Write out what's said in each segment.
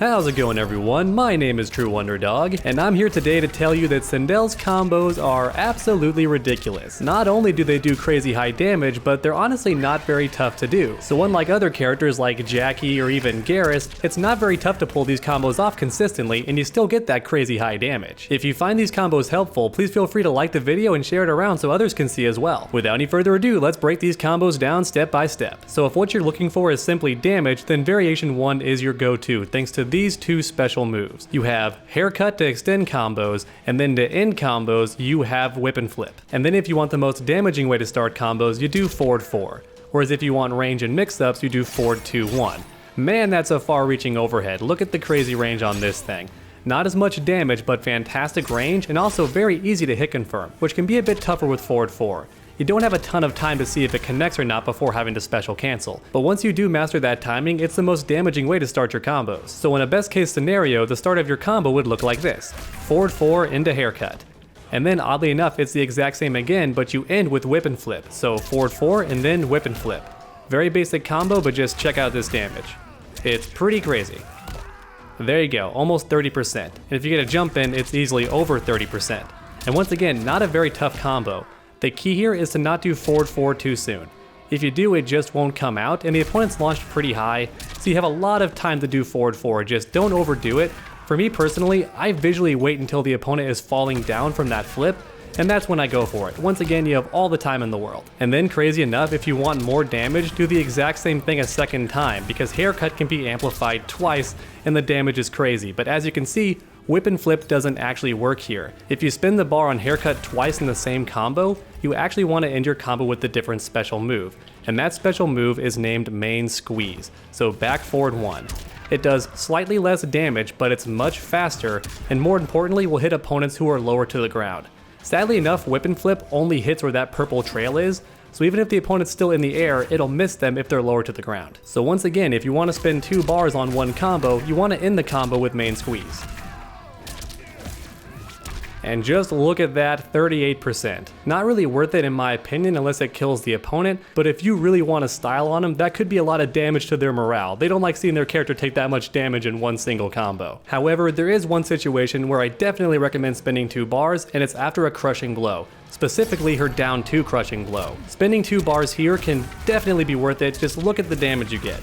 How's it going, everyone? My name is True Wonder Dog, and I'm here today to tell you that Sindel's combos are absolutely ridiculous. Not only do they do crazy high damage, but they're honestly not very tough to do. So unlike other characters like Jackie or even Garrus, it's not very tough to pull these combos off consistently and you still get that crazy high damage. If you find these combos helpful, please feel free to like the video and share it around so others can see as well. Without any further ado, let's break these combos down step by step. So if what you're looking for is simply damage, then Variation 1 is your go-to thanks to these two special moves. You have Haircut to extend combos, and then to end combos, you have Whip and Flip. And then if you want the most damaging way to start combos, you do Forward 4. Whereas if you want range and mix-ups, you do Forward 2-1. Man, that's a far-reaching overhead. Look at the crazy range on this thing. Not as much damage, but fantastic range, and also very easy to hit confirm, which can be a bit tougher with Forward 4. You don't have a ton of time to see if it connects or not before having to special cancel. But once you do master that timing, it's the most damaging way to start your combos. So in a best case scenario, the start of your combo would look like this. Forward 4 into Haircut. And then oddly enough, it's the exact same again, but you end with Whip and Flip. So Forward 4 and then Whip and Flip. Very basic combo, but just check out this damage. It's pretty crazy. There you go, almost 30%. And if you get a jump in, it's easily over 30%. And once again, not a very tough combo. The key here is to not do Forward 4 too soon. If you do, it just won't come out, and the opponent's launched pretty high, so you have a lot of time to do Forward 4, just don't overdo it. For me personally, I visually wait until the opponent is falling down from that flip, and that's when I go for it. Once again, you have all the time in the world. And then crazy enough, if you want more damage, do the exact same thing a second time, because Haircut can be amplified twice, and the damage is crazy. But as you can see, Whip and Flip doesn't actually work here. If you spin the bar on Haircut twice in the same combo, you actually want to end your combo with a different special move. And that special move is named Main Squeeze. So back forward 1. It does slightly less damage, but it's much faster, and more importantly will hit opponents who are lower to the ground. Sadly enough, Whip and Flip only hits where that purple trail is, so even if the opponent's still in the air, it'll miss them if they're lower to the ground. So once again, if you want to spin 2 bars on one combo, you want to end the combo with Main Squeeze. And just look at that, 38%. Not really worth it in my opinion unless it kills the opponent, but if you really want to style on them, that could be a lot of damage to their morale. They don't like seeing their character take that much damage in one single combo. However, there is one situation where I definitely recommend spinning 2 bars, and it's after a crushing blow. Specifically her down 2 crushing blow. Spinning 2 bars here can definitely be worth it, just look at the damage you get.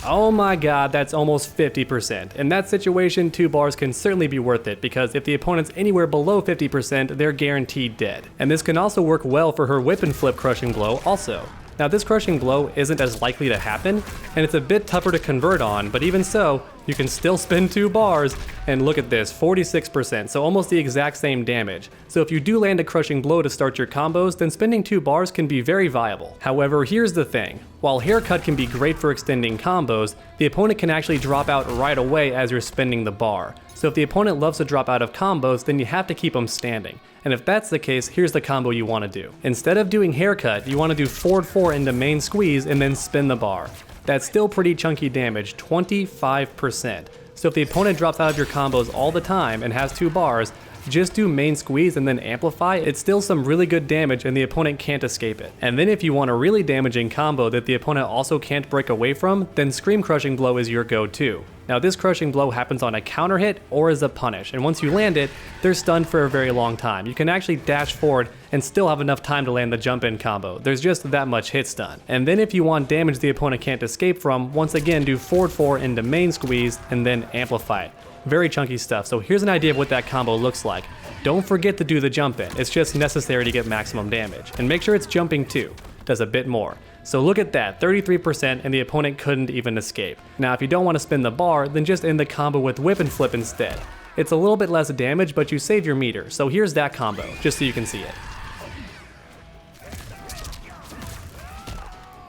Oh my god, that's almost 50%. In that situation, 2 bars can certainly be worth it, because if the opponent's anywhere below 50%, they're guaranteed dead. And this can also work well for her Whip and Flip crushing blow also. Now this crushing blow isn't as likely to happen, and it's a bit tougher to convert on, but even so, you can still spin 2 bars, and look at this, 46%, so almost the exact same damage. So if you do land a crushing blow to start your combos, then spinning 2 bars can be very viable. However, here's the thing. While Haircut can be great for extending combos, the opponent can actually drop out right away as you're spinning the bar. So if the opponent loves to drop out of combos, then you have to keep them standing. And if that's the case, here's the combo you want to do. Instead of doing Haircut, you want to do Forward 4 into Main Squeeze and then spin the bar. That's still pretty chunky damage, 25%. So if the opponent drops out of your combos all the time and has 2 bars, just do Main Squeeze and then amplify. It's still some really good damage and the opponent can't escape it. And then if you want a really damaging combo that the opponent also can't break away from, then Scream Crushing Blow is your go-to. Now this crushing blow happens on a counter hit or as a punish, and once you land it, they're stunned for a very long time. You can actually dash forward and still have enough time to land the jump in combo. There's just that much hit stun. And then if you want damage the opponent can't escape from, once again do Forward 4 into Main Squeeze and then amplify it. Very chunky stuff, so here's an idea of what that combo looks like. Don't forget to do the jump in, it's just necessary to get maximum damage. And make sure it's jumping too, does a bit more. So look at that, 33%, and the opponent couldn't even escape. Now if you don't want to spin the bar, then just end the combo with Whip and Flip instead. It's a little bit less damage, but you save your meter, so here's that combo, just so you can see it.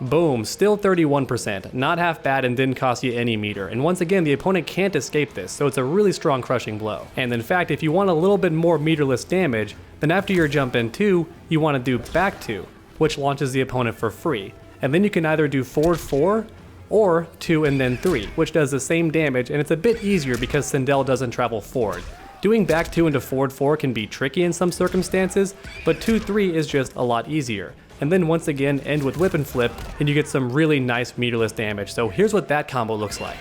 Boom, still 31%, not half bad and didn't cost you any meter, and once again the opponent can't escape this, so it's a really strong crushing blow. And in fact, if you want a little bit more meterless damage, then after your jump in 2, you want to do back 2, which launches the opponent for free. And then you can either do Forward 4 or 2 and then 3, which does the same damage, and it's a bit easier because Sindel doesn't travel forward. Doing back 2 into Forward 4 can be tricky in some circumstances, but 2-3 is just a lot easier. and then once again end with Whip and Flip, and you get some really nice meterless damage. So here's what that combo looks like.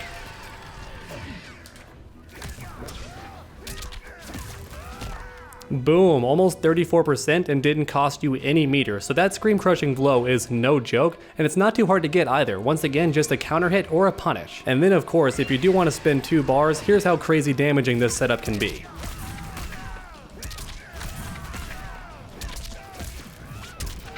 Boom, almost 34% and didn't cost you any meter, so that scream crushing blow is no joke, and it's not too hard to get either, once again just a counter hit or a punish. And then of course, if you do want to spend 2 bars, here's how crazy damaging this setup can be.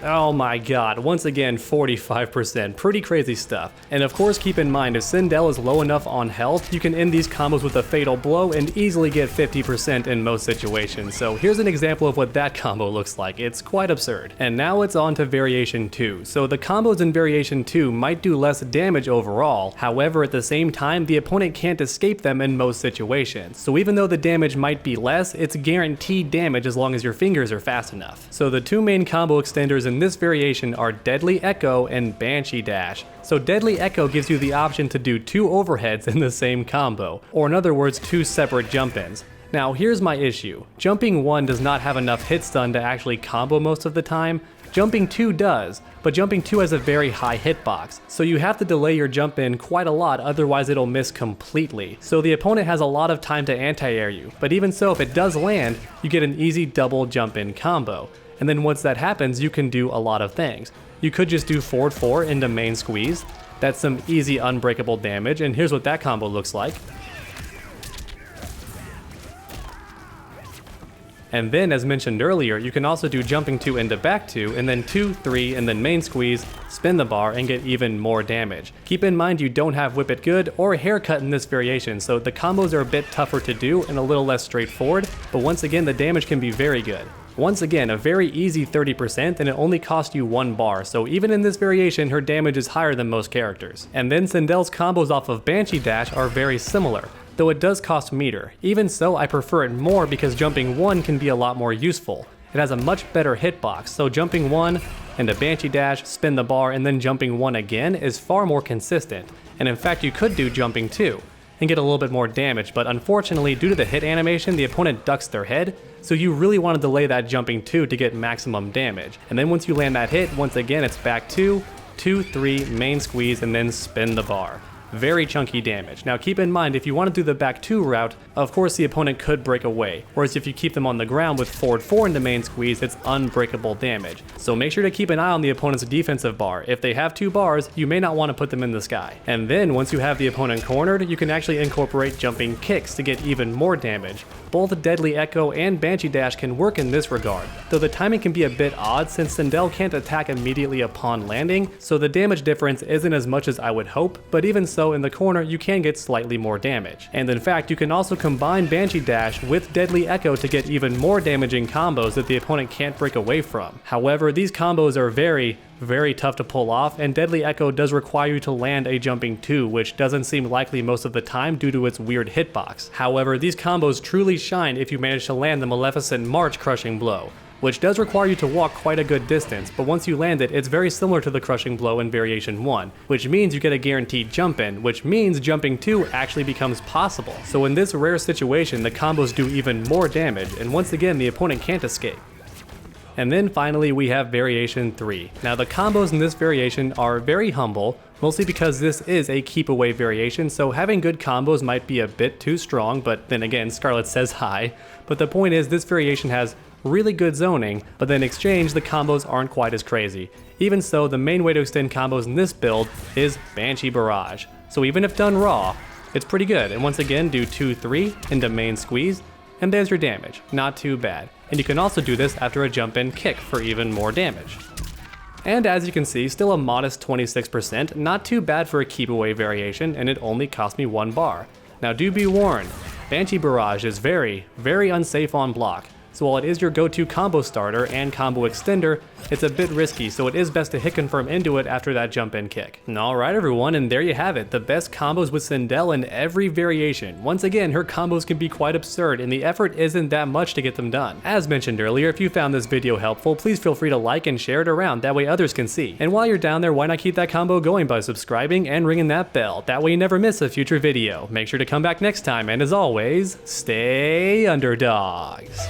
Oh my god, once again 45%, pretty crazy stuff. And of course keep in mind, if Sindel is low enough on health, you can end these combos with a fatal blow and easily get 50% in most situations. So here's an example of what that combo looks like, it's quite absurd. And now it's on to variation 2. So the combos in variation 2 might do less damage overall, however at the same time the opponent can't escape them in most situations. So even though the damage might be less, it's guaranteed damage as long as your fingers are fast enough. So the 2 main combo extenders in this variation are Deadly Echo and Banshee Dash. So Deadly Echo gives you the option to do 2 overheads in the same combo, or in other words 2 separate jump-ins. Now here's my issue, jumping 1 does not have enough hit stun to actually combo most of the time. Jumping 2 does, but jumping 2 has a very high hitbox, so you have to delay your jump in quite a lot, otherwise it'll miss completely. So the opponent has a lot of time to anti-air you, but even so if it does land, you get an easy double jump in combo. And then once that happens, you can do a lot of things. You could just do forward 4 into main squeeze. That's some easy unbreakable damage, and here's what that combo looks like. And then, as mentioned earlier, you can also do jumping 2 into back 2, and then 2, 3, and then main squeeze, spin the bar, and get even more damage. Keep in mind you don't have Whip It Good or Haircut in this variation, so the combos are a bit tougher to do and a little less straightforward, but once again the damage can be very good. Once again, a very easy 30% and it only cost you 1 bar, so even in this variation her damage is higher than most characters. And then Sindel's combos off of Banshee Dash are very similar, though it does cost meter. Even so, I prefer it more because jumping 1 can be a lot more useful. It has a much better hitbox, so jumping 1 and a Banshee Dash, spin the bar, and then jumping 1 again is far more consistent. And in fact you could do jumping 2 and get a little bit more damage, but unfortunately due to the hit animation the opponent ducks their head, so you really want to delay that jumping 2 to get maximum damage. And then once you land that hit, once again it's back 2, 2, 3, main squeeze, and then spin the bar. Very chunky damage. Now keep in mind, if you want to do the back 2 route, of course the opponent could break away, whereas if you keep them on the ground with forward 4 into main squeeze, it's unbreakable damage. So make sure to keep an eye on the opponent's defensive bar. If they have 2 bars, you may not want to put them in the sky. And then once you have the opponent cornered, you can actually incorporate jumping kicks to get even more damage. Both Deadly Echo and Banshee Dash can work in this regard, though the timing can be a bit odd since Sindel can't attack immediately upon landing, so the damage difference isn't as much as I would hope, but even so in the corner you can get slightly more damage. And in fact you can also combine Banshee Dash with Deadly Echo to get even more damaging combos that the opponent can't break away from. However, these combos are very tough to pull off, and Deadly Echo does require you to land a jumping 2, which doesn't seem likely most of the time due to its weird hitbox. However, these combos truly shine if you manage to land the Maleficent March crushing blow, which does require you to walk quite a good distance, but once you land it, it's very similar to the crushing blow in variation 1, which means you get a guaranteed jump in, which means jumping 2 actually becomes possible. So in this rare situation, the combos do even more damage, and once again the opponent can't escape. And then finally we have variation 3. Now the combos in this variation are very humble, mostly because this is a keep away variation, so having good combos might be a bit too strong, but then again Scarlet says hi. But the point is, this variation has really good zoning, but then in exchange the combos aren't quite as crazy. Even so, the main way to extend combos in this build is Banshee Barrage. So even if done raw, it's pretty good. And once again, do 2, 3 into main squeeze, and there's your damage. Not too bad. And you can also do this after a jump in kick for even more damage. And as you can see, still a modest 26%, not too bad for a keep away variation, and it only cost me 1 bar. Now do be warned, Banshee Barrage is very unsafe on block. So while it is your go-to combo starter and combo extender, it's a bit risky, so it is best to hit confirm into it after that jump in kick. Alright everyone, and there you have it, the best combos with Sindel in every variation. Once again, her combos can be quite absurd, and the effort isn't that much to get them done. As mentioned earlier, if you found this video helpful, please feel free to like and share it around, that way others can see. And while you're down there, why not keep that combo going by subscribing and ringing that bell, that way you never miss a future video. Make sure to come back next time, and as always, stay underdogs.